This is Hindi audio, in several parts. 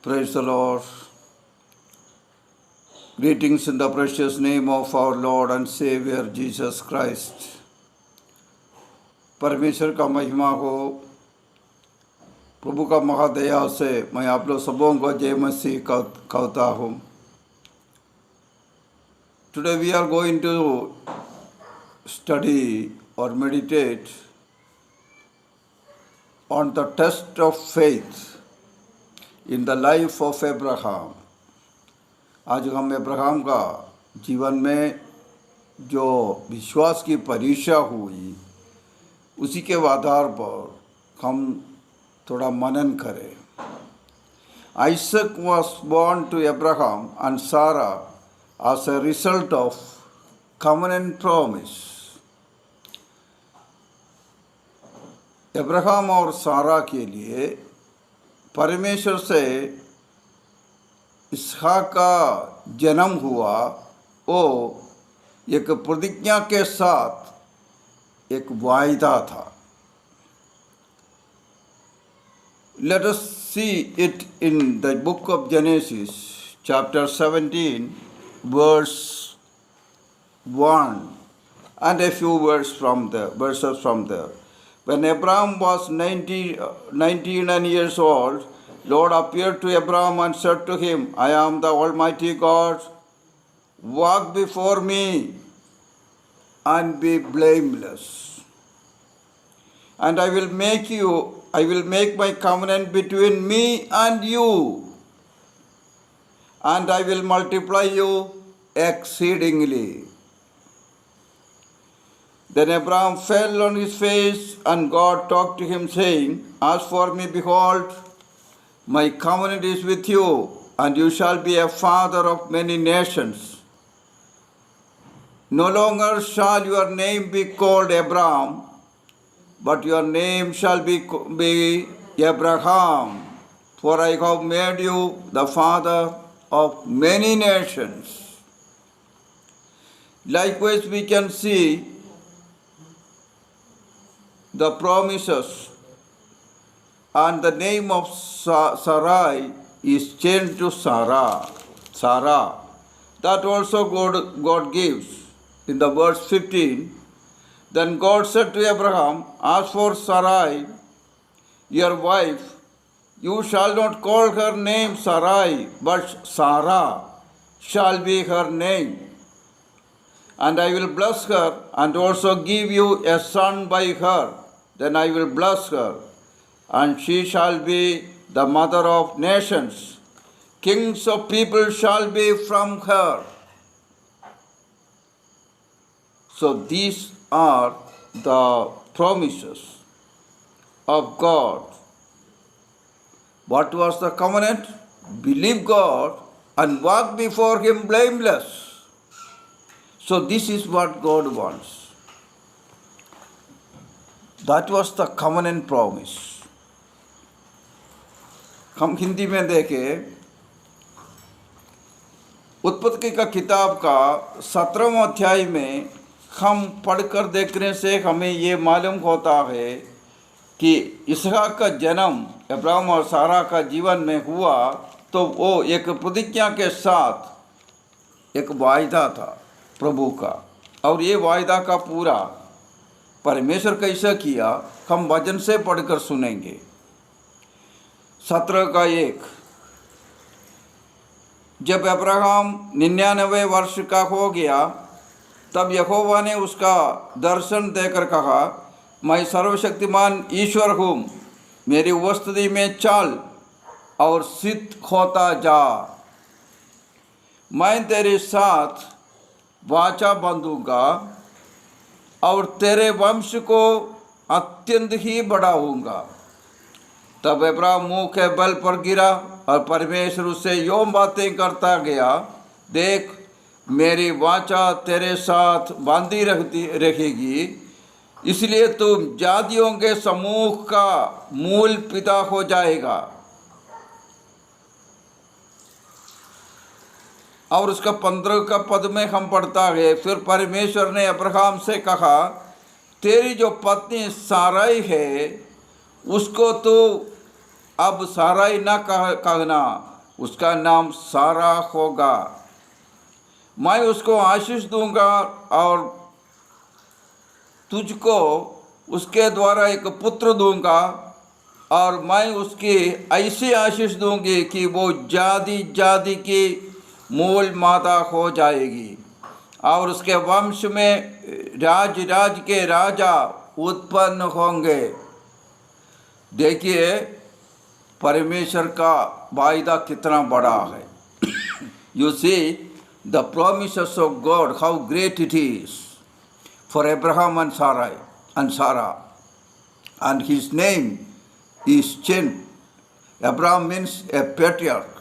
Praise the Lord. Greetings in the precious name of our Lord and Savior Jesus Christ. परमेश्वर का महिमा हो, प्रभु का महादया से मैं आप लोग सबों को जय मसीह कहता हूँ. Today we are going to study or meditate on the test of faith in the life of Abraham. आज हम अब्राहम का जीवन में जो विश्वास की परीक्षा हुई उसी के आधार पर हम थोड़ा मनन करें. Isaac was born to Abraham and Sarah as a result of covenant promise. Abraham और सारा के लिए परमेश्वर से इसहाक का जन्म हुआ. वो एक प्रतिज्ञा के साथ एक वायदा था. Let us see it in the book of Genesis, chapter 17, verse 1, and a few verses from there. When Abraham was 99 years old, Lord appeared to Abraham and said to him, I am the Almighty God. Walk before me and be blameless. And I will make my covenant between me and you, and I will multiply you exceedingly. Then Abraham fell on his face, and God talked to him, saying, As for me, behold, my covenant is with you, and you shall be a father of many nations. No longer shall your name be called Abraham, but your name shall be Abraham, for I have made you the father of many nations. Likewise, we can see the promises, and the name of Sarai is changed to Sarah. That also God gives in the verse 15. Then God said to Abraham, As for Sarai, your wife, you shall not call her name Sarai, but Sarah shall be her name. And I will bless her, and also give you a son by her. Then I will bless her, and she shall be the mother of nations. Kings of people shall be from her. So these are the promises of God. What was the covenant? Believe God and walk before Him blameless. So this is what God wants. That was the covenant promise. हम हिंदी में देखें, उत्पत्ति का किताब का 17वां अध्याय में हम पढ़कर देखने से हमें ये मालूम होता है कि इसहाक का जन्म अब्राहम और सारा का जीवन में हुआ तो वो एक प्रतिज्ञा के साथ एक वायदा था प्रभु का. और ये वायदा का पूरा परमेश्वर कैसा किया हम वचन से पढ़कर सुनेंगे. 17:1. जब अब्राहम 99 वर्ष का हो गया तब यहोवा ने उसका दर्शन देकर कहा, मैं सर्वशक्तिमान ईश्वर हूँ, मेरी उपस्थिति में चल और सिद्ध होता जा. मैं तेरे साथ वाचा बांधूंगा और तेरे वंश को अत्यंत ही बढ़ाऊंगा. तब अब्राहम मुँह के बल पर गिरा और परमेश्वर उससे यूँ बातें करता गया, देख मेरी वाचा तेरे साथ बांधी रहेगी, इसलिए तुम जातियों के समूह का मूल पिता हो जाएगा. और उसका 15 का पद में हम पढ़ता है, फिर परमेश्वर ने अब्राहम से कहा, तेरी जो पत्नी साराई है उसको तो अब साराई न कहना, उसका नाम सारा होगा। मैं उसको आशीष दूंगा और तुझको उसके द्वारा एक पुत्र दूंगा, और मैं उसकी ऐसी आशीष दूंगी कि वो जाति जाति की मूल माता हो जाएगी, और उसके वंश में राज राज के राजा उत्पन्न होंगे। देखिए परमेश्वर का वायदा कितना बड़ा है। You see the promises of God, how great it is for Abraham and Sarah, and his name is changed. Abraham means a patriarch,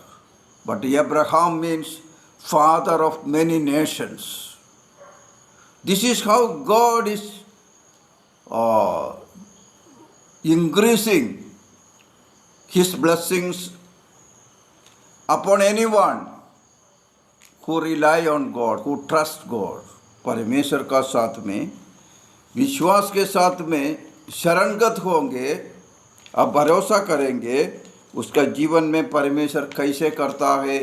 but Abraham means father of many nations. This is how God is uh, increasing his blessings upon anyone who rely on God, who trust God. परमेश्वर का साथ में विश्वास के साथ में शरणगत होंगे, अब भरोसा करेंगे, उसका जीवन में परमेश्वर कैसे करता है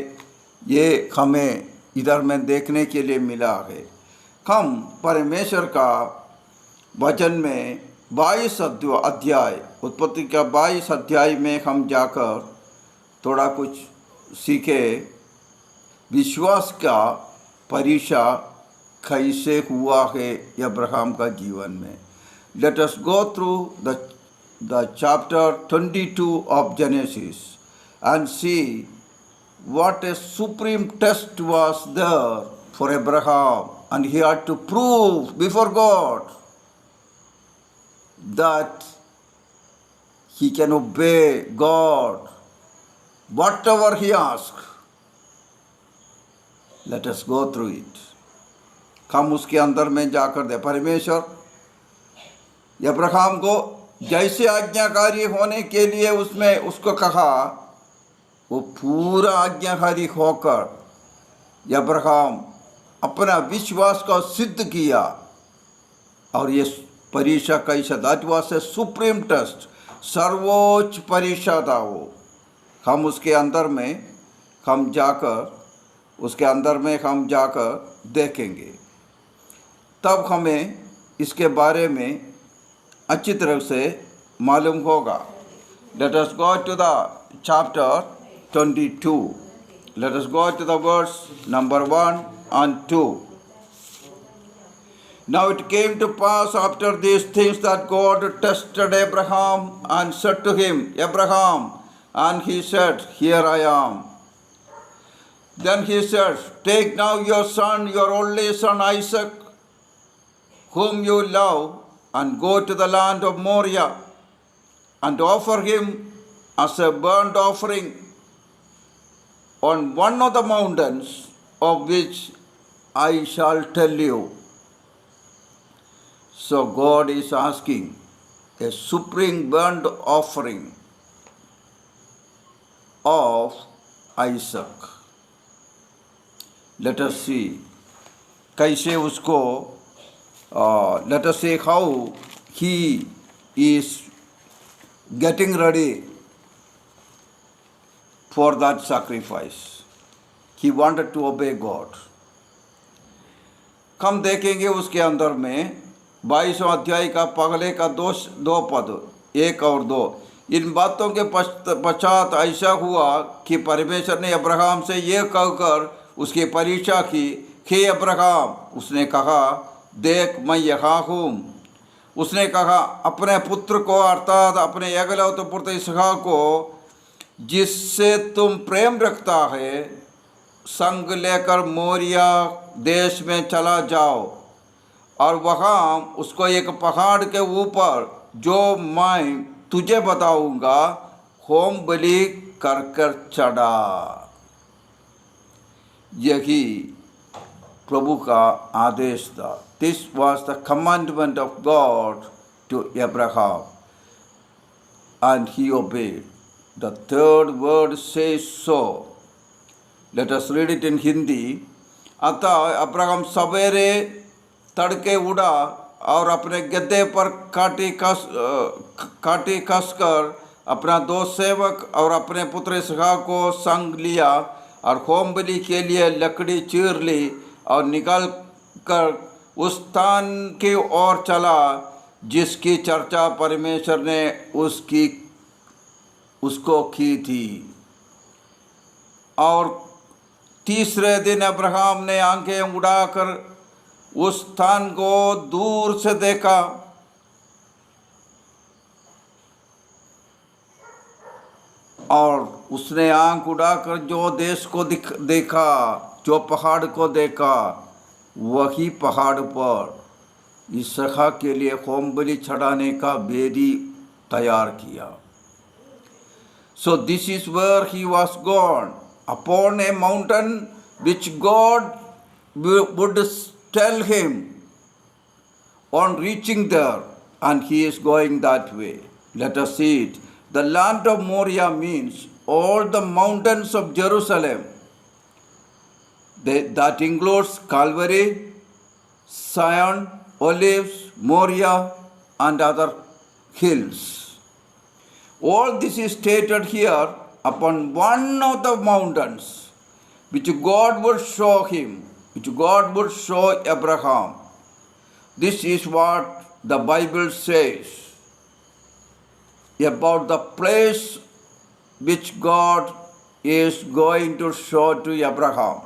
ये हमें इधर में देखने के लिए मिला है। हम परमेश्वर का वचन में 22 अध्याय, उत्पत्ति का 22 अध्याय में हम जाकर थोड़ा कुछ सीखे, विश्वास का परीक्षा कैसे हुआ है अब्राहम का जीवन में। Let us go through the chapter 22 of Genesis and see what a supreme test was there for Abraham, and he had to prove before God that he can obey God whatever he asks. Let us go through it. हम उसके अंदर में जाकर दे। परमेश्वर अब्राहम को जैसे आज्ञाकारी होने के लिए उसमें उसको कहा, वो पूरा आज्ञाकारी होकर अब्राहम अपना विश्वास को सिद्ध किया। और ये परीक्षा कैसा, that was a supreme test, सर्वोच्च परीक्षा था वो। हम उसके अंदर में हम जाकर देखेंगे, तब हमें इसके बारे में अच्छी तरह से मालूम होगा। Let us go to the chapter 22. Let us go to the verse number 1 and 2. Now it came to pass after these things that God tested Abraham and said to him, Abraham, and he said, Here I am. Then he said, Take now your son, your only son Isaac, whom you love, and go to the land of Moriah, and offer him as a burnt offering on one of the mountains of which I shall tell you. So God is asking a supreme burnt offering of Isaac. Let us see कैसे उसको, let us see how he is getting ready for that sacrifice. He wanted to obey God. हम देखेंगे उसके अंदर में 22वां अध्याय का पहले का दो पद 1 और 2। इन बातों के पश्चात ऐसा हुआ कि परमेश्वर ने अब्राहम से यह कहकर उसकी परीक्षा की, हे अब्राहम, उसने कहा, देख मैं यहाँ हूँ। उसने कहा, अपने पुत्र को अर्थात अपने एकलौते पुत्र इसहाक को जिससे तुम प्रेम रखता है संग लेकर मोरिया देश में चला जाओ, और वहाँ उसको एक पहाड़ के ऊपर जो मैं तुझे बताऊंगा होम बलि कर कर चढ़ा। यही प्रभु का आदेश था। This was the commandment of God to Abraham and he obeyed. The third word says so. Let us read it in Hindi. अतः अब्राहम सवेरे तड़के उड़ा और अपने गद्दे पर काटी कसकर अपना दो सेवक और अपने पुत्र इसहाक को संग लिया और होम बलि के लिए लकड़ी चीर ली और निकल कर उस स्थान की ओर चला जिसकी चर्चा परमेश्वर ने उसको की थी। और तीसरे दिन अब्राहम ने आंखें उड़ाकर उस स्थान को दूर से देखा और उसने आंख उड़ाकर जो देश को देखा, जो पहाड़ को देखा, वही पहाड़ पर इसहाक के लिए होम बलि चढ़ाने का वेदी तैयार किया। So this is where he was gone, upon a mountain which God would tell him on reaching there, and he is going that way. Let us see it. The land of Moriah means all the mountains of Jerusalem. That includes Calvary, Zion, Olives, Moriah, and other hills. All this is stated here upon one of the mountains which God would show him, which God would show Abraham. This is what the Bible says about the place which God is going to show to Abraham.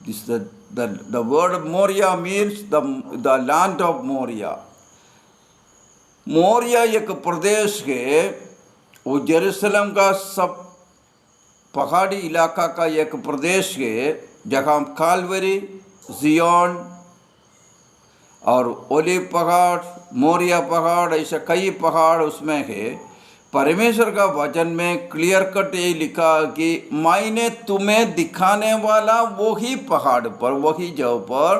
This the word Moriah means the land of Moriah. Moriya एक प्रदेश है, वो जेरूसलम का सब पहाड़ी इलाका का एक प्रदेश है जहाँ काल्वरी, जियोन और ओलिव पहाड़, मोरिया पहाड़, ऐसे कई पहाड़ उसमें है। परमेश्वर का वचन में क्लियर कट ये लिखा कि मैंने तुम्हें दिखाने वाला वही पहाड़ पर, वही जगह पर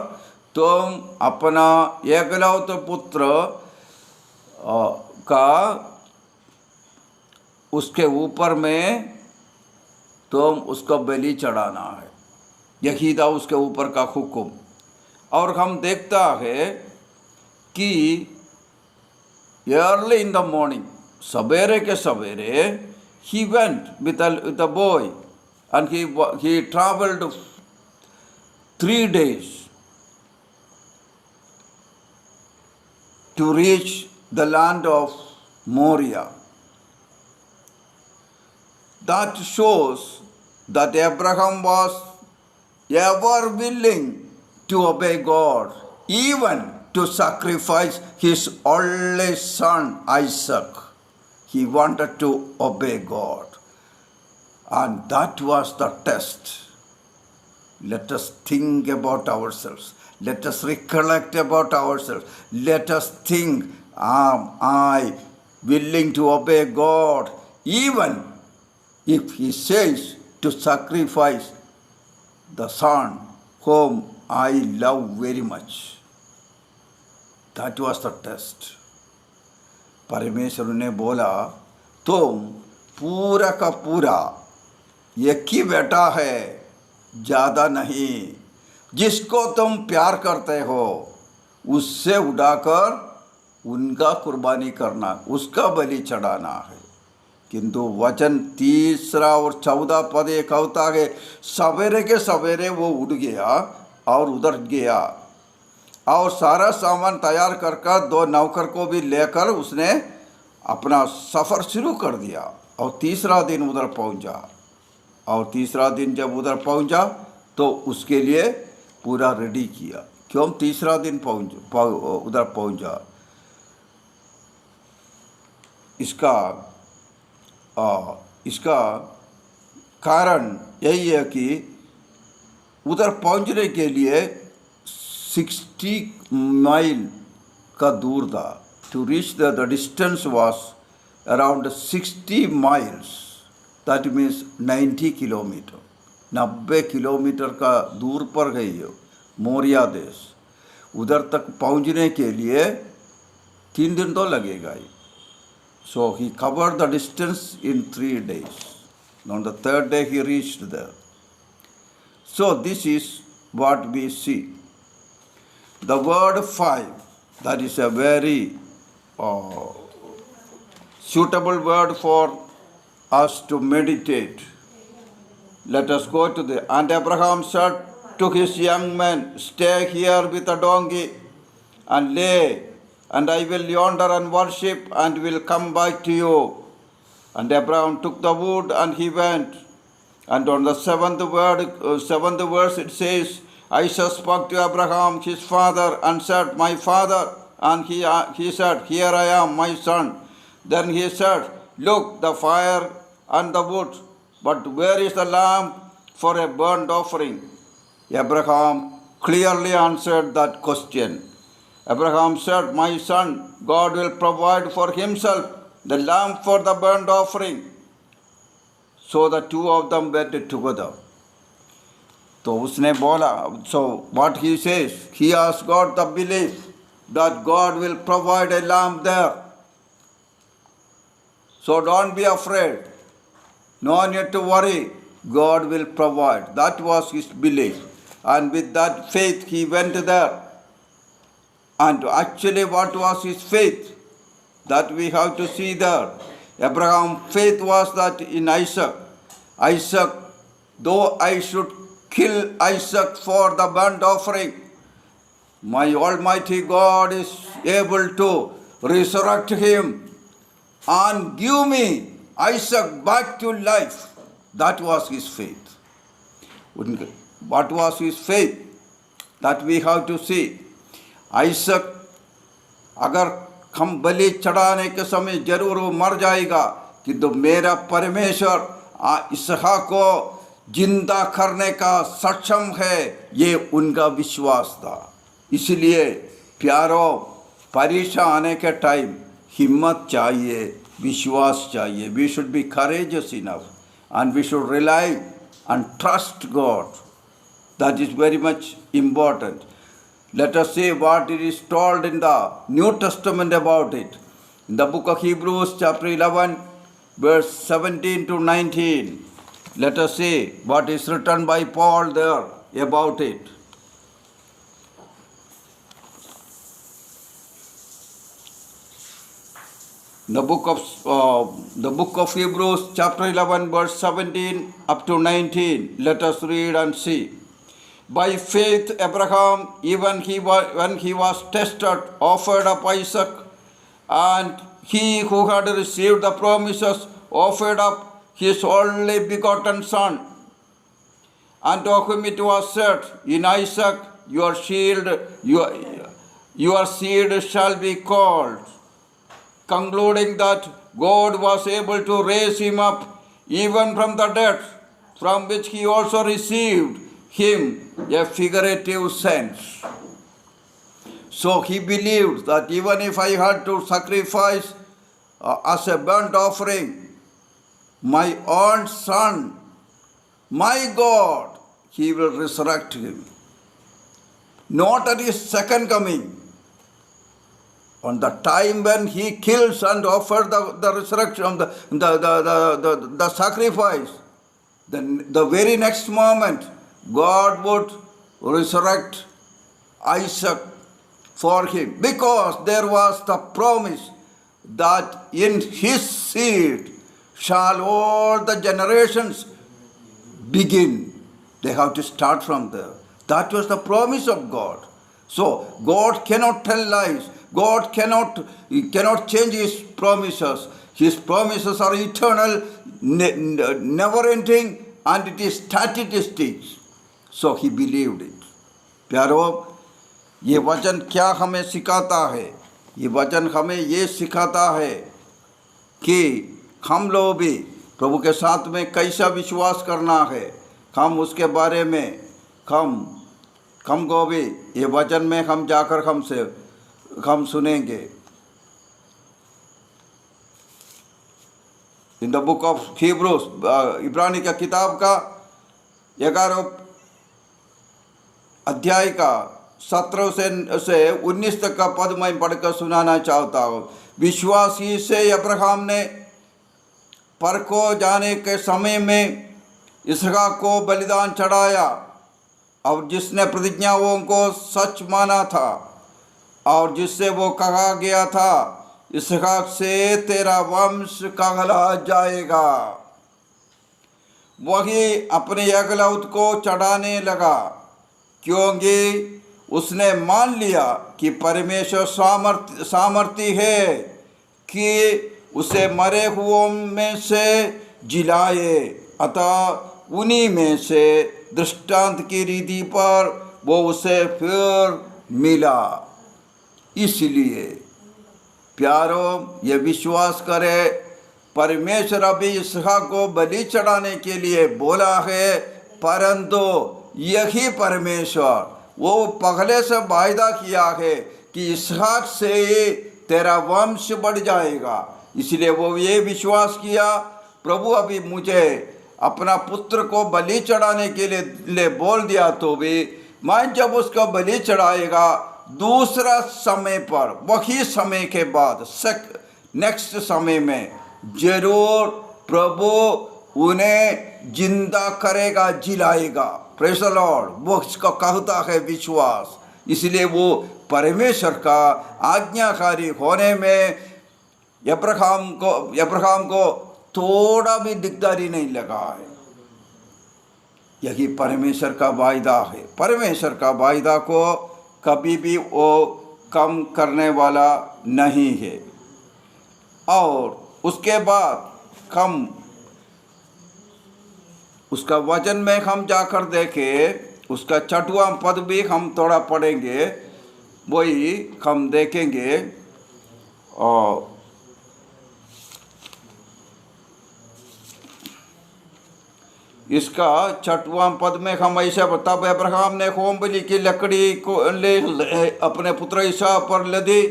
तुम अपना एकलौते पुत्र का उसके ऊपर में तुम उसको बलि चढ़ाना है। यही था उसके ऊपर का हुक्म। और हम देखता है कि अर्ली इन द मॉर्निंग, सवेरे के सवेरे, he went with a boy and he travelled 3 days to reach the land of Moriah. That shows that Abraham was ever willing to obey God, even to sacrifice his only son Isaac. He wanted to obey God. And that was the test. Let us think about ourselves. Let us recollect about ourselves. Let us think, am I willing to obey God, even if He says to sacrifice the son whom I love very much? That was the test. परमेश्वर ने बोला, तुम पूरा का पूरा एक ही बेटा है, ज़्यादा नहीं, जिसको तुम प्यार करते हो उससे उड़ाकर उनका कुर्बानी करना, उसका बलि चढ़ाना है। किंतु वचन 3 और 14 पद एक होता है, सवेरे के सवेरे वो उड़ गया और उधर गया और सारा सामान तैयार कर 2 नौकर को भी लेकर उसने अपना सफ़र शुरू कर दिया और तीसरा दिन उधर पहुंचा। और तीसरा दिन जब उधर पहुंचा तो उसके लिए पूरा रेडी किया। क्यों तीसरा दिन उधर पहुंचा? इसका कारण यही है कि उधर पहुंचने के लिए 60 माइल का दूर था। To reach the distance was around 60 miles, that means 90 kilometre, 90 kilometre का दूर पर गई है मोरिया देश। उधर तक पहुंचने के लिए 3 दिन तो लगेगा ही। So he covered the distance in 3 days. On the 3rd day he reached there. So this is what we see. The word 5, that is a very suitable word for us to meditate. Let us go to the. And Abraham said to his young men, "Stay here with the donkey and lay, and I will yonder and worship and will come back to you." And Abraham took the wood and he went. And on the seventh verse it says, Isaac spoke to Abraham his father and said, "My father." And he said, "Here I am, my son." Then he said, "Look, the fire and the wood, but where is the lamb for a burnt offering?" Abraham clearly answered that question. Abraham said, "My son, God will provide for himself the lamb for the burnt offering." So the two of them went together. तो उसने बोला, so what he says, he has got the belief that God will provide a lamb there. So don't be afraid. No need to worry. God will provide. That was his belief. And with that faith, he went there. And actually, what was his faith? That we have to see there. Abraham's faith was that in Isaac, though I should kill Isaac for the burnt offering, my Almighty God is able to resurrect him and give me Isaac back to life. That was his faith. What was his faith? That we have to see. Isaac, अगर हम बलि चढ़ाने के समय जरूर वो मर जाएगा, किंतु मेरा परमेश्वर इसहाक को जिंदा करने का सक्षम है, ये उनका विश्वास था. इसलिए प्यारो, परीक्षा आने के टाइम हिम्मत चाहिए, विश्वास चाहिए. We should be courageous enough and we should rely and trust God. That is very much important. Let us see what it is told in the New Testament about it. In the book of Hebrews chapter 11 verse 17 to 19. Let us see what is written by Paul there about it. The book of Hebrews chapter 11 verse 17 up to 19. Let us read and see. By faith Abraham, even when he was tested, offered up Isaac, and he who had received the promises offered up his only begotten son. And to whom it was said, "In Isaac your seed shall be called," concluding that God was able to raise him up even from the dead, from which he also received him a figurative sense. So he believed that even if I had to sacrifice as a burnt offering my own son, my God, he will resurrect him. Not at his second coming. On the time when he kills and offers the resurrection, the sacrifice, the very next moment, God would resurrect Isaac for him, because there was the promise that in his seed shall all the generations begin. They have to start from there. That was the promise of God. So God cannot tell lies. God cannot change his promises. His promises are eternal, never ending, and it is statistic. So he believed it. प्यारो, ये वचन क्या हमें सिखाता है? ये वचन हमें ये सिखाता है कि हम लोग भी प्रभु के साथ में कैसा विश्वास करना है. हम उसके बारे में हम को भी ये वचन में हम जाकर हम सुनेंगे. इन द बुक ऑफ हीब्रूस, इब्रानी का किताब का 11 अध्याय का 17 से 19 तक का पद मैं पढ़कर सुनाना चाहता हूँ. विश्वासी से अब्राहम ने परखो जाने के समय में इसहाक को बलिदान चढ़ाया, और जिसने प्रतिज्ञाओं को सच माना था और जिससे वो कहा गया था इसहाक से तेरा वंश कहला जाएगा। वही अपने एकलौत को चढ़ाने लगा, क्योंकि उसने मान लिया कि परमेश्वर सामर्थी है कि उसे मरे हुओं में से जिलाए। अतः उन्हीं में से दृष्टांत की रीति पर वो उसे फिर मिला। इसलिए प्यारो, ये विश्वास करे, परमेश्वर अभी इसहाक को बलि चढ़ाने के लिए बोला है, परंतु यही परमेश्वर वो पहले से वायदा किया है कि इसहाक से ही तेरा वंश बढ़ जाएगा। इसलिए वो ये विश्वास किया, प्रभु अभी मुझे अपना पुत्र को बलि चढ़ाने के लिए बोल दिया, तो भी मैं जब उसका बलि चढ़ाएगा दूसरा समय पर, वही समय के बाद नेक्स्ट समय में जरूर प्रभु उन्हें जिंदा करेगा, जिलाएगा। Praise the Lord. वो इसका कहता है विश्वास। इसलिए वो परमेश्वर का आज्ञाकारी होने में अब्राहम को थोड़ा भी दिकदारी नहीं लगा है। यही परमेश्वर का वायदा है। परमेश्वर का वायदा को कभी भी वो कम करने वाला नहीं है। और उसके बाद हम उसका वचन में हम जाकर देखें, उसका 6वां पद भी हम थोड़ा पढ़ेंगे, वही हम देखेंगे। और इसका 6वां पद में हम ऐसा, तब अब्राहम ने होम बलि की लकड़ी को अपने पुत्र इसहाक पर लदी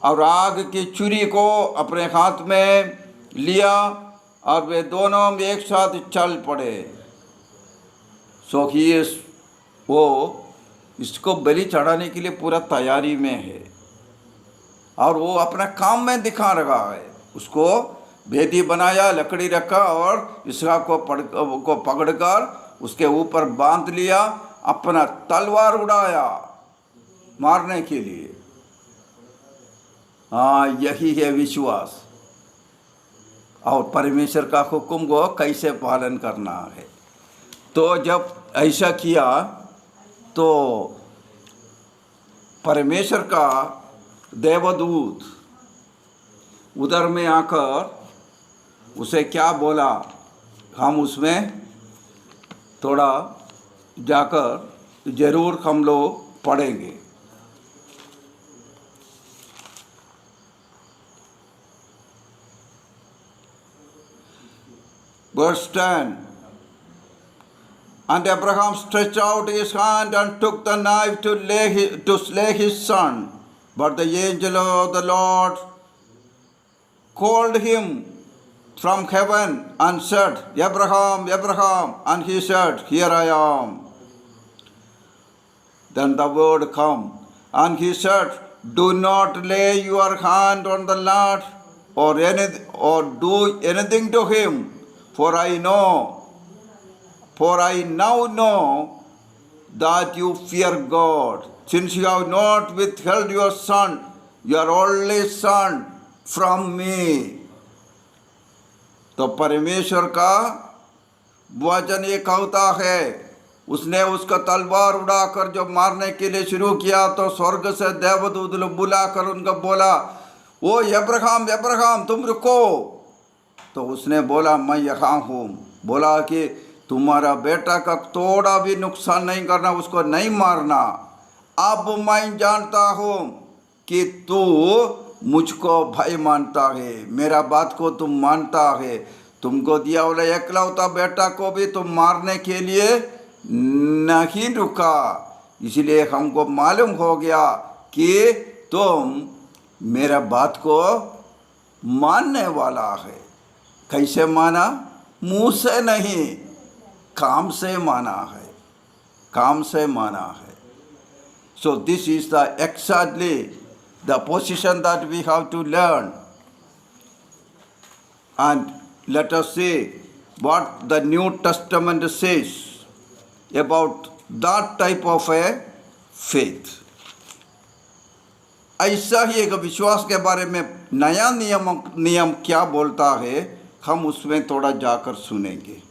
और आग की छुरी को अपने हाथ में लिया और वे दोनों एक साथ चल पड़े। सो ही वो इसको बलि चढ़ाने के लिए पूरा तैयारी में है और वो अपना काम में दिखा रहा है। उसको वेदी बनाया, लकड़ी रखा और इसहाक को पकड़कर उसके ऊपर बांध लिया, अपना तलवार उड़ाया मारने के लिए। हाँ, यही है विश्वास और परमेश्वर का हुक्म को कैसे पालन करना है। तो जब ऐसा किया तो परमेश्वर का देवदूत उधर में आकर उसे क्या बोला, हम उसमें थोड़ा जाकर जरूर हम लोग पढ़ेंगे। Verse 10. And Abraham stretched out his hand and took the knife to slay his son. But the angel of the Lord called him from heaven and said, Abraham, Abraham. And he said, Here I am. Then the word come, and he said, Do not lay your hand on the lad or do anything to him. For I now know that you fear God, since you have not withheld your son, your only son, from me. तो परमेश्वर का वचन ये कहता है, उसने उसका तलवार उड़ाकर जब मारने के लिए शुरू किया तो स्वर्ग से देवदूत बुलाकर उनका बोला, ओ अब्राहम, अब्राहम, तुम रुको। तो उसने बोला, मैं यहाँ हूँ। बोला कि तुम्हारा बेटा का थोड़ा भी नुकसान नहीं करना, उसको नहीं मारना। अब मैं जानता हूँ कि तू मुझको भाई मानता है, मेरा बात को तुम मानता है। तुमको दिया वाला एकलौता बेटा को भी तुम मारने के लिए नहीं रुका। इसलिए हमको मालूम हो गया कि तुम मेरा बात को मानने वाला है। कैसे माना? मुंह से नहीं, काम से माना है, काम से माना है। So this is the exactly the position that we have to learn. And let us see what the New Testament says about that type of a faith. ऐसा ही एक विश्वास के बारे में नया नियम क्या बोलता है, हम उसमें थोड़ा जाकर सुनेंगे।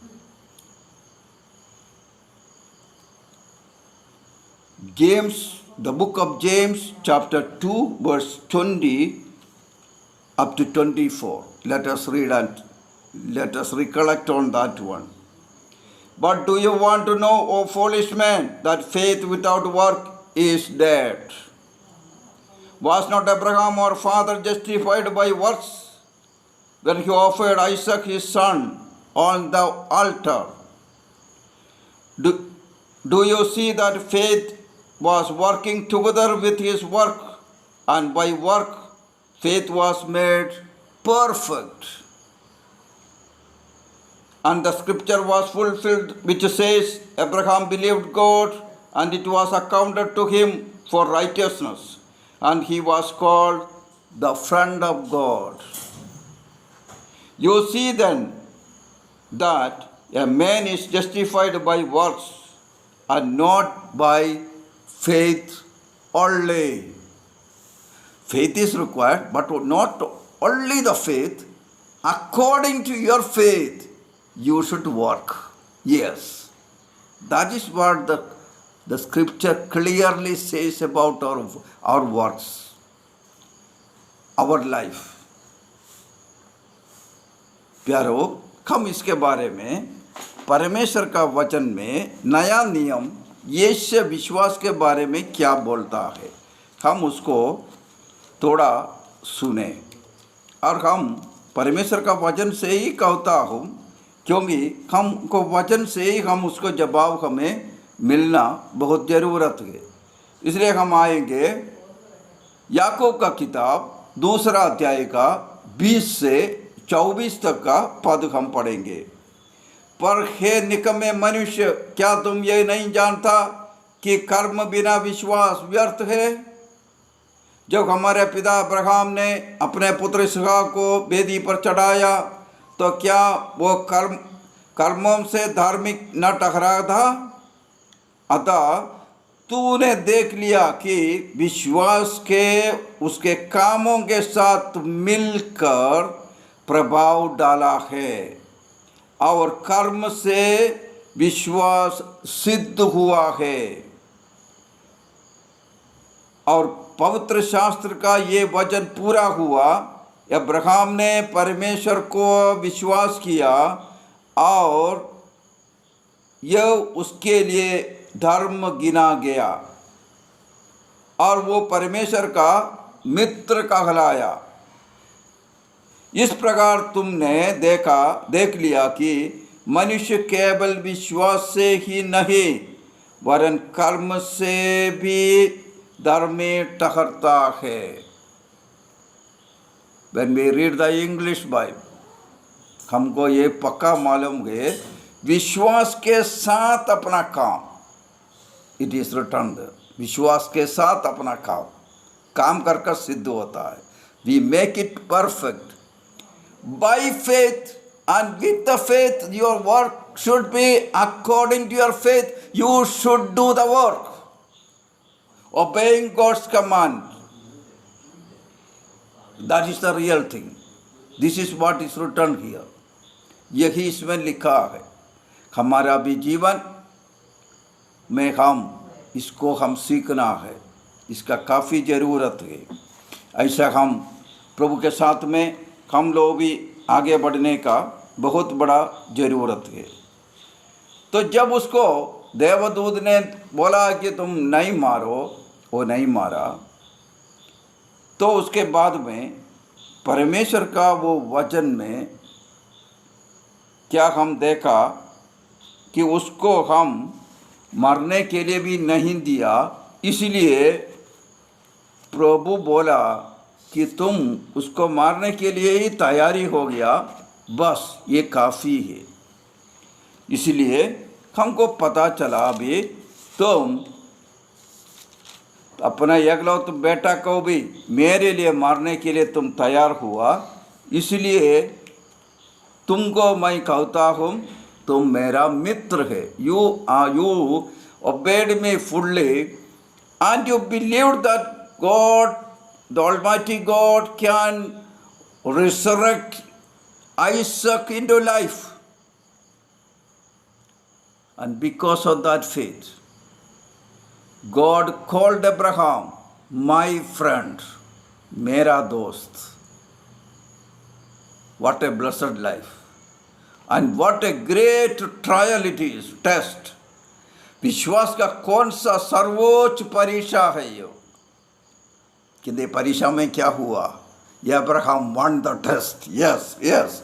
James, the book of James, chapter 2, verse 20 up to 24. Let us read and let us recollect on that one. But do you want to know, O foolish man, that faith without work is dead? Was not Abraham our father justified by works when he offered Isaac his son on the altar? Do you see that faith was working together with his work, and by work faith was made perfect? And the scripture was fulfilled which says, Abraham believed God, and it was accounted to him for righteousness, and he was called the friend of God. You see then that a man is justified by works and not by faith only. Faith is required, but not only the faith. According to your faith, you should work. Yes, that is what the scripture clearly says about our works, our life. प्यारो, हम इसके बारे में परमेश्वर का वचन में नया नियम यीशु विश्वास के बारे में क्या बोलता है, हम उसको थोड़ा सुने। और हम परमेश्वर का वचन से ही कहता हूँ, क्योंकि हमको वचन से ही हम उसको जवाब हमें मिलना बहुत ज़रूरत है। इसलिए हम आएंगे याकूब का किताब 2 अध्याय का 20 से 24 तक का पद हम पढ़ेंगे। पर हे निकम्मे मनुष्य, क्या तुम ये नहीं जानता कि कर्म बिना विश्वास व्यर्थ है? जब हमारे पिता अब्राहम ने अपने पुत्र इसहाक को वेदी पर चढ़ाया, तो क्या वो कर्मों से धार्मिक न ठहरा था? अतः तूने देख लिया कि विश्वास के उसके कामों के साथ मिलकर प्रभाव डाला है, और कर्म से विश्वास सिद्ध हुआ है। और पवित्र शास्त्र का ये वचन पूरा हुआ, अब्राहम ने परमेश्वर को विश्वास किया और यह उसके लिए धर्म गिना गया, और वो परमेश्वर का मित्र कहलाया। इस प्रकार तुमने देख लिया कि मनुष्य केवल विश्वास से ही नहीं वरन कर्म से भी धर्मी ठहरता है। When we read the English Bible, हमको ये पक्का मालूम है, विश्वास के साथ अपना काम, इट इज रिटर्न, विश्वास के साथ अपना काम कर सिद्ध होता है। We make it perfect by faith, and with the faith your work should be according to your faith. You should do the work, obeying God's command. That is the real thing. This is what is written here. यही इसमें लिखा है। हमारा भी जीवन में इसको हम सीखना है, इसका काफ़ी ज़रूरत है। ऐसा हम प्रभु के साथ में हम लोग भी आगे बढ़ने का बहुत बड़ा ज़रूरत है। तो जब उसको देवदूत ने बोला कि तुम नहीं मारो, वो नहीं मारा, तो उसके बाद में परमेश्वर का वो वचन में क्या हम देखा कि उसको हम मरने के लिए भी नहीं दिया। इसलिए प्रभु बोला कि तुम उसको मारने के लिए ही तैयारी हो गया, बस ये काफ़ी है। इसलिए हमको पता चला अभी तुम अपना एकलौत बेटा को भी मेरे लिए मारने के लिए तुम तैयार हुआ, इसलिए तुमको मैं कहता हूँ तुम मेरा मित्र है। You obeyed me fully and you believed that God, the Almighty God, can resurrect Isaac into life. And because of that faith, God called Abraham, my friend, mera dost. What a blessed life. And what a great trial it is, test. विश्वास का कौन सा सर्वोच्च परीक्षा है ये? कि परीक्षा में क्या हुआ? Abraham won the test. Yes, yes.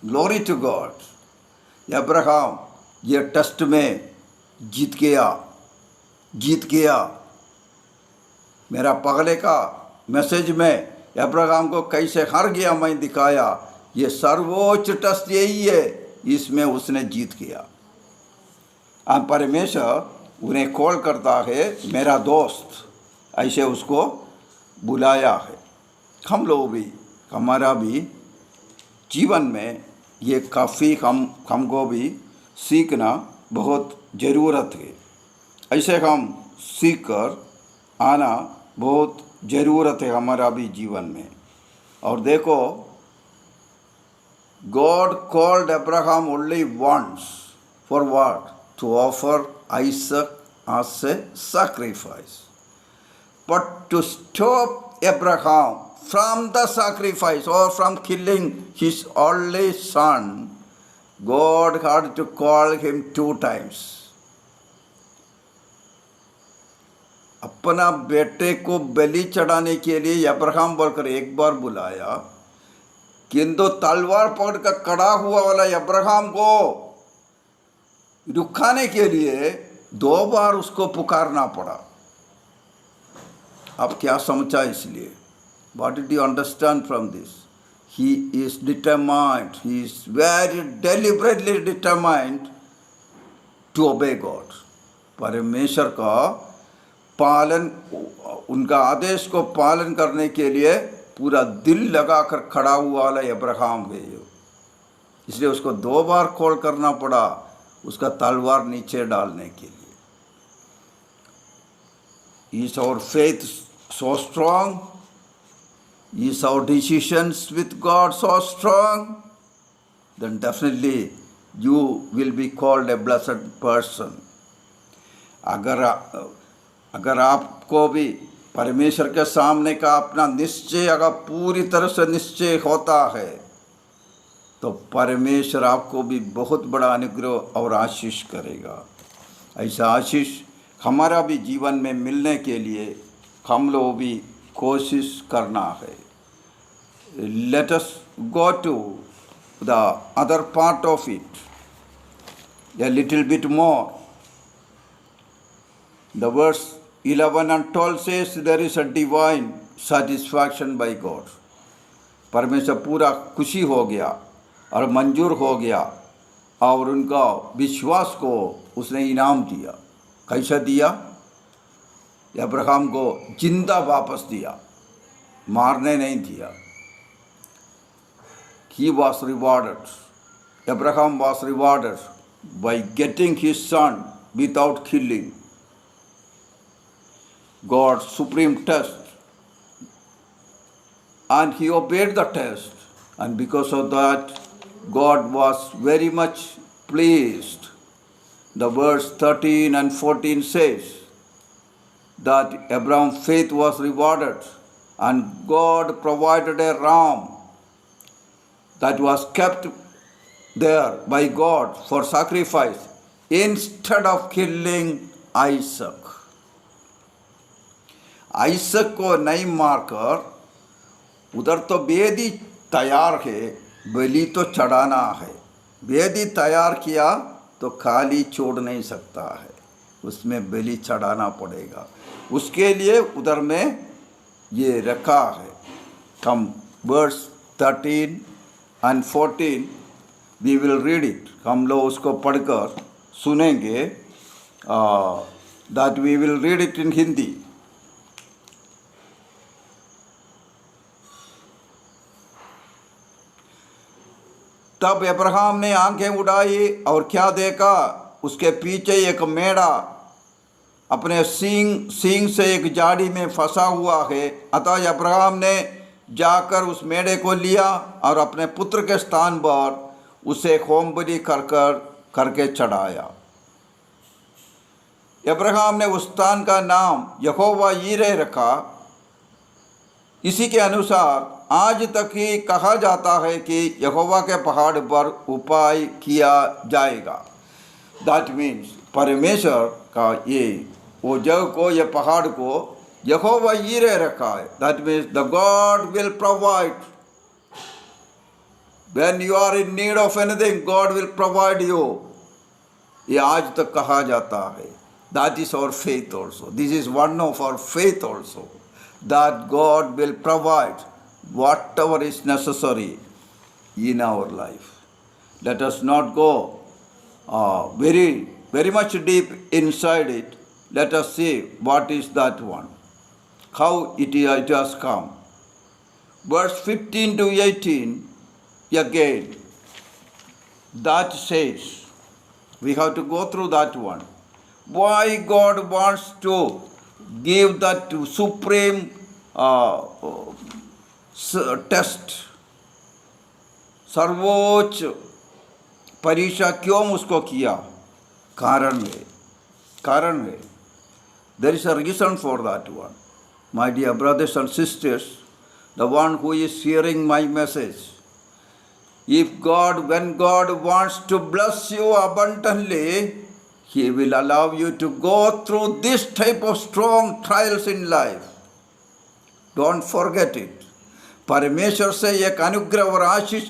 Glory to God. Abraham ये टेस्ट में जीत गया. मेरा पगले का मैसेज में अब्राहम को कैसे हार गया मैं दिखाया. ये सर्वोच्च टेस्ट यही है, इसमें उसने जीत गया. अब परमेश्वर उन्हें कॉल करता है मेरा दोस्त, ऐसे उसको बुलाया है. हम लोग भी, हमारा भी जीवन में ये काफ़ी हमको भी सीखना बहुत ज़रूरत है. ऐसे हम सीख कर आना बहुत ज़रूरत है हमारा भी जीवन में. और देखो, God called Abraham only once. For what? To offer Isaac as a sacrifice. But to stop Abraham from the sacrifice or from killing his only son, God had to call him 2 times. अपना बेटे को बलि चढ़ाने के लिए अब्राहम बोलकर एक बार बुलाया, किंतु तलवार पकड़ कर खड़ा हुआ वाला अब्राहम को रुकाने के लिए 2 बार उसको पुकारना पड़ा. अब क्या समझा इसलिए? What did you understand from this? He is determined, he is very deliberately determined to obey God. परमेश्वर का पालन, उनका आदेश को पालन करने के लिए पूरा दिल लगाकर खड़ा हुआ वाला अब्राहम है. इसलिए उसको 2 बार कॉल करना पड़ा उसका तलवार नीचे डालने के लिए. Is our faith so strong? Is our decisions with God so strong? Then definitely you will be called a blessed person. अगर आपको भी परमेश्वर के सामने का अपना निश्चय अगर पूरी तरह से निश्चय होता है, तो परमेश्वर आपको भी बहुत बड़ा अनुग्रह और आशीष करेगा. ऐसा आशीष हमारा भी जीवन में मिलने के लिए हम लोग भी कोशिश करना है. Let us go to the other part of it a little bit more. The verse 11 and 12 says there is a divine satisfaction by God. परमेश्वर पूरा खुशी हो गया और मंजूर हो गया और उनका विश्वास को उसने इनाम दिया. कैसा दिया? अब्राहम को जिंदा वापस दिया, मारने नहीं दिया. He was rewarded. Abraham was rewarded by getting his son without killing. God's supreme test. And he obeyed the test. And because of that, God was very much pleased. The verse 13 and 14 says that Abraham's faith was rewarded and God provided a ram that was kept there by God for sacrifice instead of killing Isaac. आइसक को नहीं मारकर उधर तो वेदी तैयार है, बलि तो चढ़ाना है. वेदी तैयार किया तो खाली छोड़ नहीं सकता है, उसमें बलि चढ़ाना पड़ेगा. उसके लिए उधर में ये रखा है. हम verse 13 and 14 we will read it. हम लोग उसको पढ़कर सुनेंगे. that we will read it in Hindi. तब अब्राहम ने आंखें उठाई और क्या देखा? उसके पीछे एक मेढ़ा अपने सींग से एक जाड़ी में फंसा हुआ है. अतः अब्राहम ने जाकर उस मेढ़े को लिया और अपने पुत्र के स्थान पर उसे होम बलि करके चढ़ाया। अब्राहम ने उस स्थान का नाम यहोवा यीरे रखा। इसी के अनुसार आज तक ही कहा जाता है कि यहोवा के पहाड़ पर उपाय किया जाएगा। दैट मीन्स परमेश्वर का वो जगह को, ये पहाड़ को यहोवा यीरे रखा है। That means the God will provide. When you are in need of anything, God will provide you. ये आज तक कहा जाता है। That is our faith also. This is one of our faith also, that God will provide whatever is necessary in our life. Let us not go very much deep inside it. Let us see what is that one, how it has come. Verse 15 to 18 again, that says, we have to go through that one. Why God wants to give that supreme test, सर्वोच्च परीक्षा क्यों उसको किया? कारण है। There is a reason for that one. My dear brothers and sisters, the one who is hearing my message, when God wants to bless you abundantly, He will allow you to go through this type of strong trials in life. Don't forget it. परमेश्वर से एक अनुग्रह और आशीष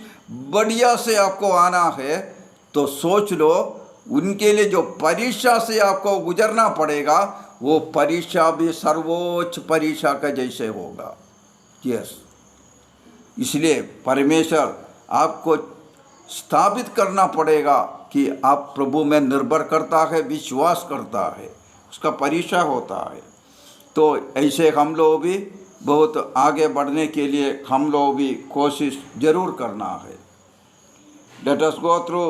बढ़िया से आपको आना है तो सोच लो, उनके लिए जो परीक्षा से आपको गुजरना पड़ेगा वो परीक्षा भी सर्वोच्च परीक्षा का जैसे होगा। यस, इसलिए परमेश्वर आपको स्थापित करना पड़ेगा कि आप प्रभु में निर्भर करता है, विश्वास करता है, उसका परीक्षा होता है। तो ऐसे हम लोग भी बहुत आगे बढ़ने के लिए हम लोग भी कोशिश जरूर करना है। Let us go through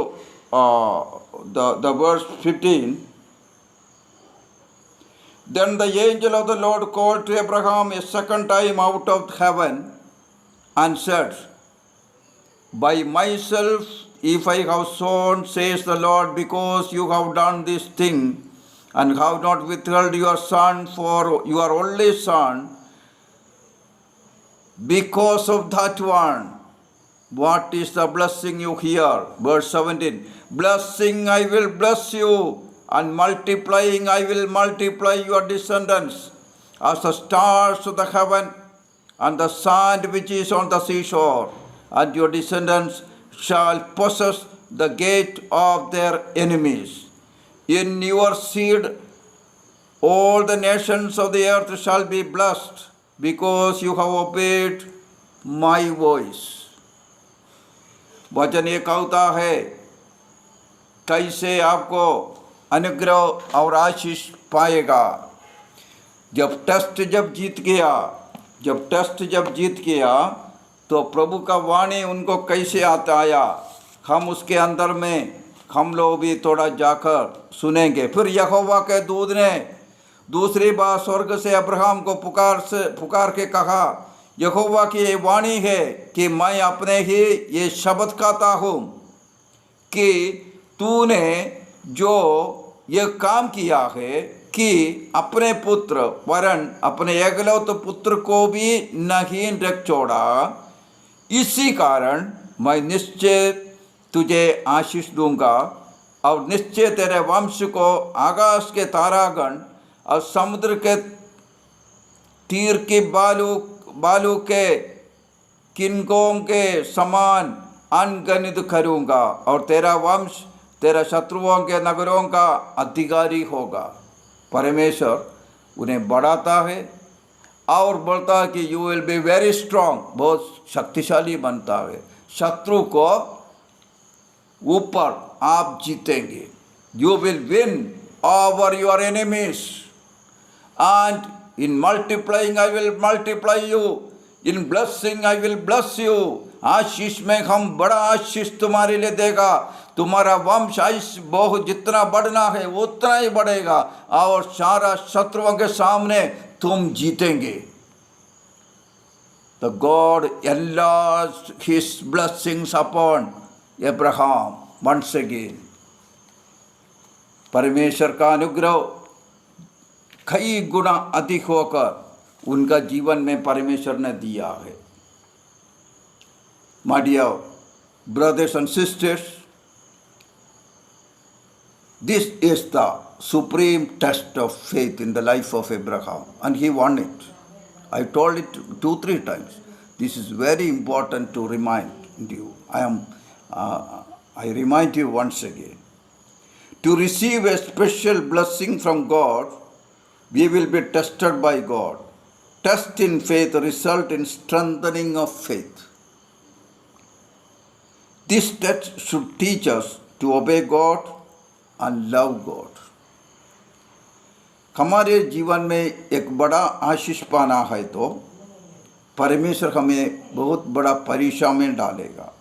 the verse 15. Then the angel of the Lord called to Abraham a second time out of heaven and said, By myself, if I have sworn, says the Lord, because you have done this thing and have not withheld your son, for your only son, because of that one, what is the blessing you hear? Verse 17. Blessing I will bless you, and multiplying I will multiply your descendants as the stars of the heaven and the sand which is on the seashore, and your descendants shall possess the gate of their enemies. In your seed all the nations of the earth shall be blessed, because you have obeyed my voice. वचन ये कहता है कैसे आपको अनुग्रह और आशीष पाएगा। जब टेस्ट जीत गया तो प्रभु का वाणी उनको कैसे आता आया, हम उसके अंदर में हम लोग भी थोड़ा जाकर सुनेंगे। फिर यहोवा के दूत ने दूसरी बार स्वर्ग से अब्राहम को पुकार के कहा, यहोवा की ये वाणी है कि मैं अपने ही ये शब्द कहता हूँ कि तूने जो ये काम किया है कि अपने पुत्र वरन अपने एकलौते पुत्र को भी नहीं रख छोड़ा, इसी कारण मैं निश्चय तुझे आशीष दूंगा और निश्चय तेरे वंश को आकाश के तारागण और समुद्र के तीर की बालू के किनकों के समान अनगणित करूँगा, और तेरा वंश तेरा शत्रुओं के नगरों का अधिकारी होगा। परमेश्वर उन्हें बढ़ाता है और बोलता है कि you will be very strong, बहुत शक्तिशाली बनता है। शत्रु को ऊपर आप जीतेंगे। You will win over your enemies, and in multiplying I will multiply you, in blessing I will bless you. आशीष में हम बड़ा आशीष तुम्हारे लिए देगा। तुम्हारा वंश आशीष बहुत जितना बढ़ना है उतना ही बढ़ेगा और सारा शत्रुओं के सामने तुम जीतेंगे। the God enlarged his blessings upon Abraham once again. परमेश्वर का अनुग्रह कई गुना अधिक होकर उनका जीवन में परमेश्वर ने दिया है. My dear brothers and sisters, this is the supreme test of faith in the life of Abraham, and he won it. I told it 2-3 times. This is very important to remind you. I remind you once again. To receive a special blessing from God, we will be tested by God. Test in faith result in strengthening of faith. This test should teach us to obey God and love God. हमारे जीवन में एक बड़ा आशीष पाना है तो परमेश्वर हमें बहुत बड़ा परीक्षा में डालेगा,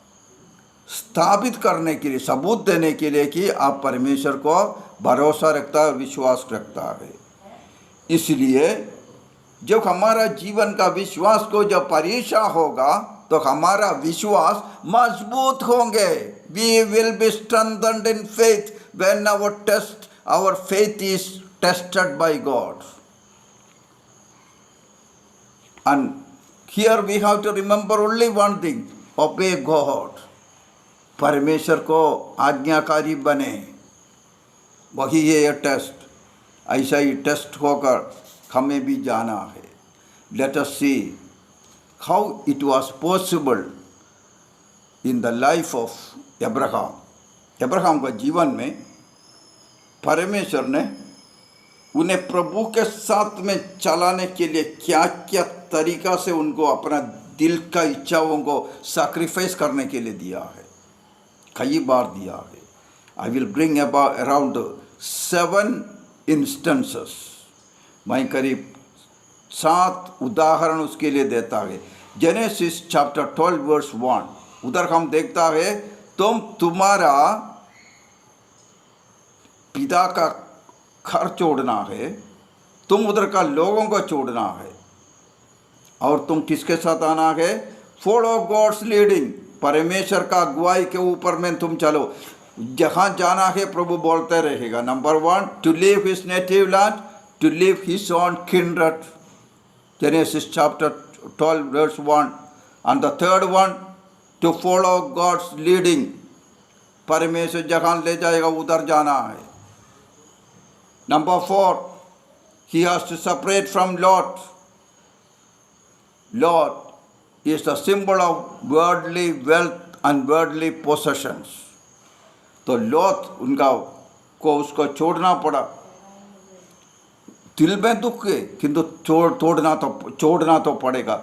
स्थापित करने के लिए, सबूत देने के लिए कि आप परमेश्वर को भरोसा रखता है, विश्वास रखता है. इसलिए जब हमारा जीवन का विश्वास को जब परीक्षा होगा तो हमारा विश्वास मजबूत होंगे. We will be strengthened in faith when our faith is tested by God. And here we have to remember only one thing: obey God. परमेश्वर को आज्ञाकारी बने, वही है यह टेस्ट. ऐसा ही टेस्ट होकर हमें भी जाना है. Let us see how it was possible in the life of Abraham. Abraham का जीवन में परमेश्वर ने उन्हें प्रभु के साथ में चलाने के लिए क्या क्या तरीका से उनको अपना दिल का इच्छाओं को सैक्रिफाइस करने के लिए दिया है, कई बार दिया है. I will bring about around 7 instances. मैं करीब 7 उदाहरण उसके लिए देता है. जेनेसिस चैप्टर 12 वर्स 1, उधर हम देखता है तुम्हारा पिता का घर छोड़ना है, तुम उधर का लोगों को छोड़ना है और तुम किसके साथ आना है? Follow God's leading. परमेश्वर का अगुवाई के ऊपर में तुम चलो. जहाँ जाना है प्रभु बोलते रहेगा. Number 1, to leave his native land, to leave his own kindred. Genesis chapter 12 verse 1. And the third one, to follow God's leading. परमेश्वर जहाँ ले जाएगा उधर जाना है. Number 4, he has to separate from Lot. Lot is the symbol of worldly wealth and worldly possessions. तो लॉट उनका को उसको छोड़ना पड़ा. दिल में दुख है किंतु छोड़ना तो पड़ेगा.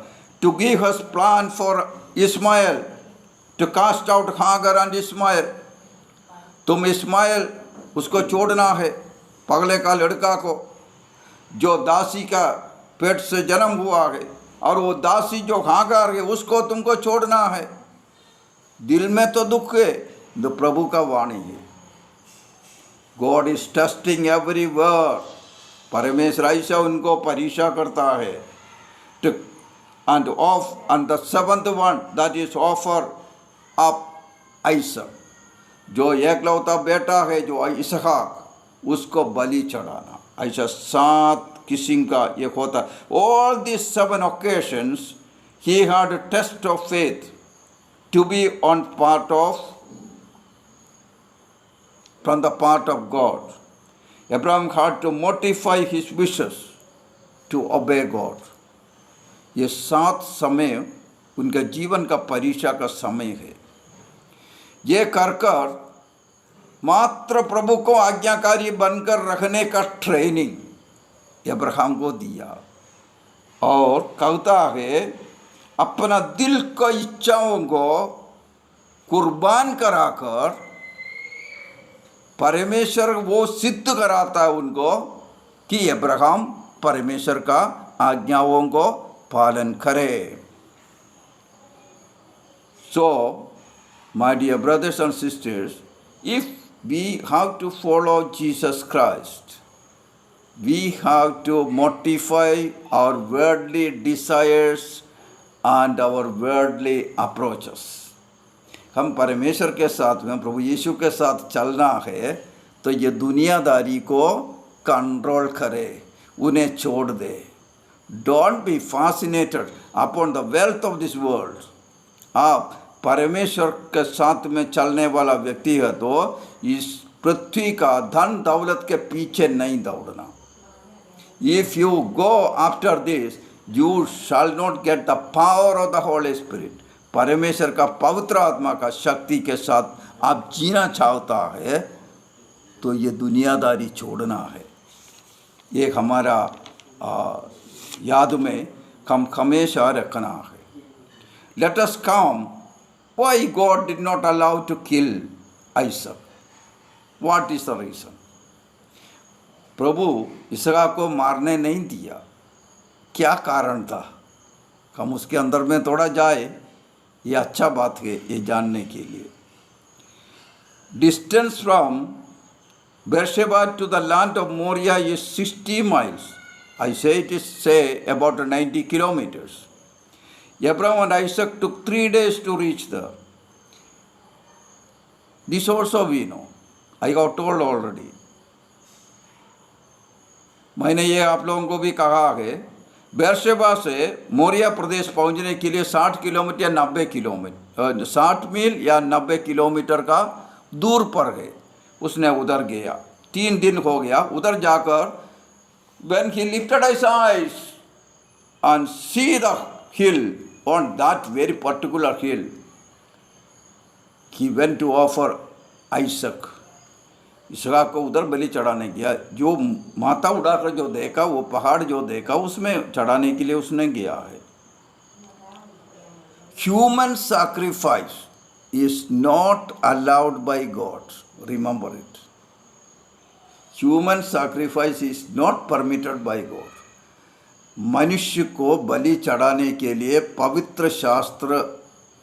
To give his plan for Ishmael, to cast out Hagar and Ishmael. तुम इस्माइल उसको छोड़ना है, पगले का लड़का को जो दासी का पेट से जन्म हुआ है, और वो दासी जो हागर है उसको तुमको छोड़ना है. दिल में तो दुख है, तो प्रभु का वाणी है. God is testing every word. परमेश्वर ऐसा उनको परीक्षा करता है. And the 7th one, that is offer up Isaac. जो एकलौता बेटा है जो इसहाक, उसको बलि चढ़ाना. ऐसा 7 किस्म का एक होता. All these 7 occasions he had a test of faith to be on part of from the part of God. Abraham had to mortify his wishes to obey God. ये 7 समय उनके जीवन का परीक्षा का समय है. ये कर मात्र प्रभु को आज्ञाकारी बनकर रखने का ट्रेनिंग अब्राहम को दिया, और कहता है अपना दिल का इच्छाओं को कुर्बान कराकर परमेश्वर वो सिद्ध कराता है उनको कि अब्राहम परमेश्वर का आज्ञाओं को पालन करे. So, my dear brothers and sisters, if we have to follow Jesus Christ, we have to mortify our worldly desires and our worldly approaches. हम परमेश्वर के साथ में, प्रभु यीशु के साथ चलना है तो ये दुनियादारी को कंट्रोल करे, उन्हें छोड़ दे. Don't be fascinated upon the wealth of this world. आप परमेश्वर के साथ में चलने वाला व्यक्ति है तो इस पृथ्वी का धन दौलत के पीछे नहीं दौड़ना. If you go after this you shall not get the power of the Holi spirit. परमेश्वर का पवित्र आत्मा का शक्ति के साथ आप जीना चाहता है तो ये दुनियादारी छोड़ना है. ये हमारा याद में हम हमेशा रखना है. Let us come. Why God did not allow to kill Isaac? What is the reason? प्रभु इसहाक को मारने नहीं दिया, क्या कारण था? हम उसके अंदर में थोड़ा जाए, ये अच्छा बात है ये जानने के लिए. Distance from Beersheba to the land of Moriah is 60 miles. I say it is about 90 kilometers. Abraham and Isaac took 3 days to reach there. This also we know. I got told already. मैंने ये आप लोगों को भी कहा है, बेरशेबा से मोरिया प्रदेश पहुंचने के लिए 60 किलोमीटर या 90 किलोमीटर 60 मील या 90 किलोमीटर का दूर पर है. उसने उधर गया, 3 दिन हो गया. उधर जाकर when he lifted his eyes and see the hill, on that very particular hill he went to offer Isaac. इसहाक को उधर बलि चढ़ाने गया. जो माथा उड़ाकर जो देखा, वो पहाड़ जो देखा, उसमें चढ़ाने के लिए उसने गया है. Human sacrifice is not allowed by God. Remember it. Human sacrifice is not permitted by God. मनुष्य को बलि चढ़ाने के लिए पवित्र शास्त्र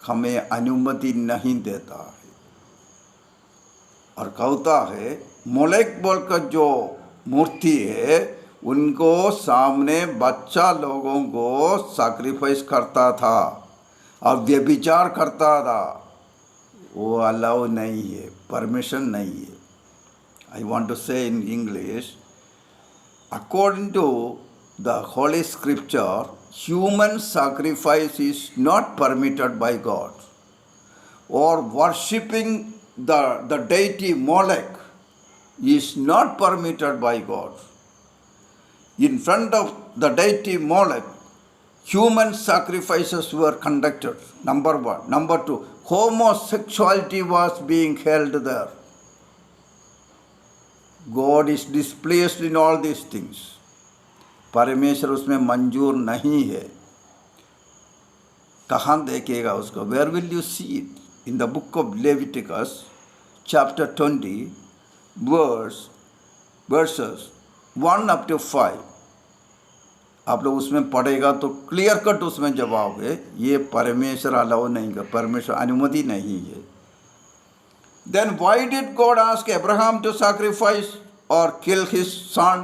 हमें अनुमति नहीं देता है. और कहता है मोलेक बोलकर जो मूर्ति है उनको सामने बच्चा लोगों को सैक्रिफाइस करता था और व्यभिचार करता था. वो अलाउ नहीं है, परमिशन नहीं है. आई want to say in English, according to the holy scripture, human sacrifice is not permitted by God. और worshipping the deity Molech is not permitted by God. In front of the deity Molech, human sacrifices were conducted, number one. Number two, homosexuality was being held there. God is displeased in all these things. परमेश्वर उसमें मंजूर नहीं है. कहाँ देखेगा उसको? Where will you see it? In the book of Leviticus, chapter 20, verses 1 up to 5. आप लोग उसमें पढ़ेगा तो क्लियर कट उसमें जवाब है. ये परमेश्वर अलाउ नहीं कर, परमेश्वर अनुमति नहीं है. Then why did God ask Abraham to sacrifice or kill his son?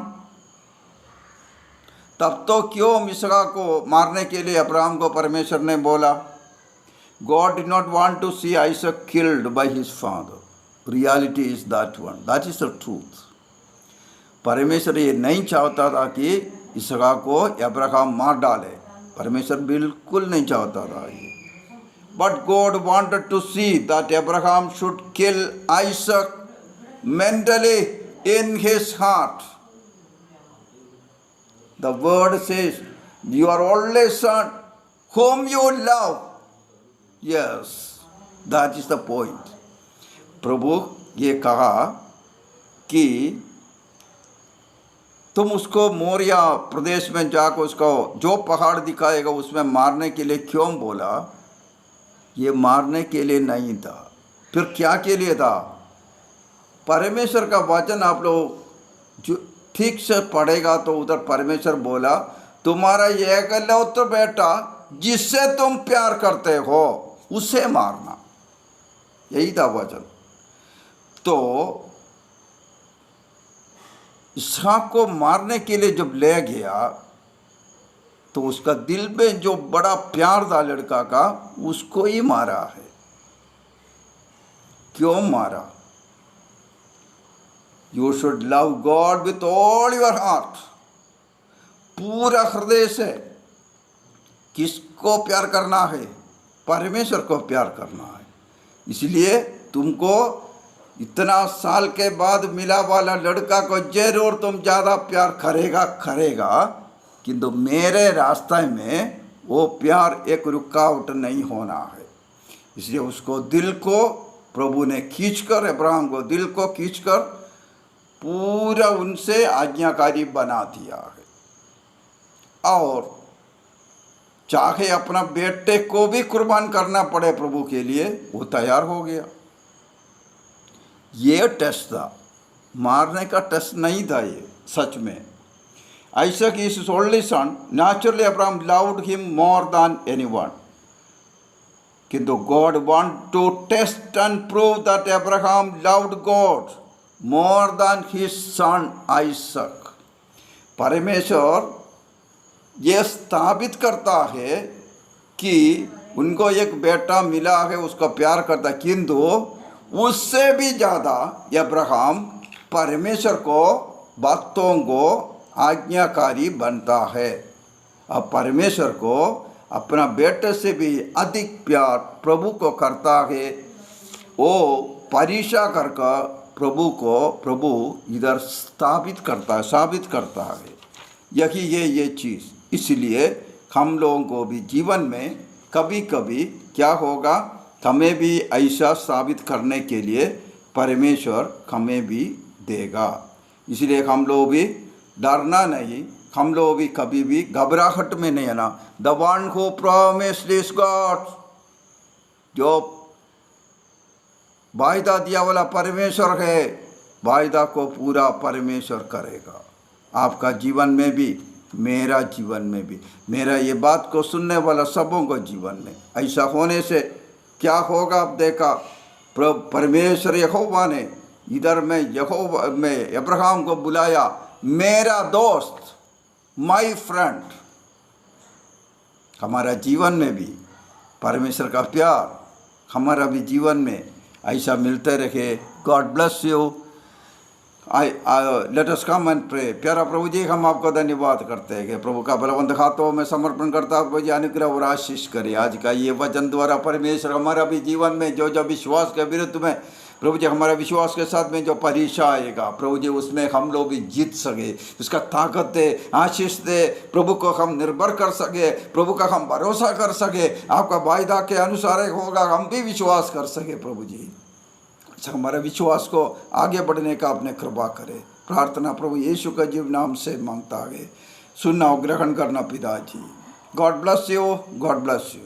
तब तो क्यों इसहाक को मारने के लिए अब्राहम को परमेश्वर ने बोला? God did not want to see Isaac killed by his father. Reality is that one. That is the truth. परमेश्वर ये नहीं चाहता था कि इसहाक को अब्राहम मार डाले. परमेश्वर बिल्कुल नहीं चाहता था ये. But God wanted to see that Abraham should kill Isaac mentally in his heart. The word says, your only son whom you love. Yes, that is the point. प्रभु ये कहा कि तुम उसको मोरिया प्रदेश में जाकर उसको जो पहाड़ दिखाएगा उसमें मारने के लिए क्यों बोला? ये मारने के लिए नहीं था. फिर क्या के लिए था? परमेश्वर का वचन आप लोग जो ठीक से पढ़ेगा तो उधर परमेश्वर बोला, तुम्हारा एकलौता बेटा जिससे तुम प्यार करते हो उसे मारना. यही था वचन. तो इसहाक को मारने के लिए जब ले गया तो उसका दिल में जो बड़ा प्यार था लड़का का, उसको ही मारा है। क्यों मारा? You should love God with all your heart, पूरा हृदय से। किसको प्यार करना है? परमेश्वर को प्यार करना है। इसलिए तुमको इतना साल के बाद मिला वाला लड़का को जरूर तुम ज़्यादा प्यार करेगा, किंतु मेरे रास्ते में वो प्यार एक रुकावट नहीं होना है। इसलिए उसको दिल को प्रभु ने खींचकर, अब्राहम को दिल को खींचकर पूरा उनसे आज्ञाकारी बना दिया है। और चाहे अपना बेटे को भी कुर्बान करना पड़े प्रभु के लिए, वो तैयार हो गया। ये टेस्ट था, मारने का टेस्ट नहीं था ये सच में। Isaac is his only son. Naturally, Abraham loved him more than anyone. किंतु God want to test and prove that Abraham loved God more than his son Isaac. परमेश्वर ये स्थापित करता है कि उनको एक बेटा मिला है, उसका प्यार करता है, किंतु उससे भी ज़्यादा अब्राहम परमेश्वर को बातों को आज्ञाकारी बनता है। अब परमेश्वर को अपना बेटे से भी अधिक प्यार प्रभु को करता है। वो परीक्षा करके प्रभु इधर स्थापित करता है, साबित करता है। यही ये चीज़। इसलिए हम लोगों को भी जीवन में कभी कभी क्या होगा, हमें भी ऐसा साबित करने के लिए परमेश्वर हमें भी देगा। इसलिए हम लोग भी डरना नहीं, हम लोग भी कभी भी घबराहट में नहीं आना। The one who promised is God, जो वायदा दिया वाला परमेश्वर है, वायदा को पूरा परमेश्वर करेगा। आपका जीवन में भी, मेरा जीवन में भी, मेरा ये बात को सुनने वाला सबों को जीवन में ऐसा होने से क्या होगा? आप देखा परमेश्वर यहोवा ने इधर में अब्राहम को बुलाया, मेरा दोस्त, माय फ्रेंड। हमारा जीवन में भी परमेश्वर का प्यार हमारा भी जीवन में ऐसा मिलते रहे। God bless you. Let us come and pray. प्यारा प्रभु जी, हम आपको धन्यवाद करते हैं कि प्रभु का बलवंत हाथों में समर्पण करता प्रभु जी अनुग्रह और आशीष करे। आज का ये वचन द्वारा परमेश्वर हमारा भी जीवन में जो विश्वास के विरुद्ध में प्रभु जी, हमारा विश्वास के साथ में जो परीक्षा आएगा प्रभु जी, उसमें हम लोग भी जीत सके। उसका ताकत दे, आशीष दे, प्रभु को हम निर्भर कर सके, प्रभु का हम भरोसा कर सके। आपका वायदा के अनुसार होगा, हम भी विश्वास कर सके प्रभु जी। हमारे विश्वास को आगे बढ़ने का आपने कृपा करे। प्रार्थना प्रभु यीशु का जीव नाम से मांगता है। सुनना और ग्रहण करना पिताजी। God bless you, God bless you.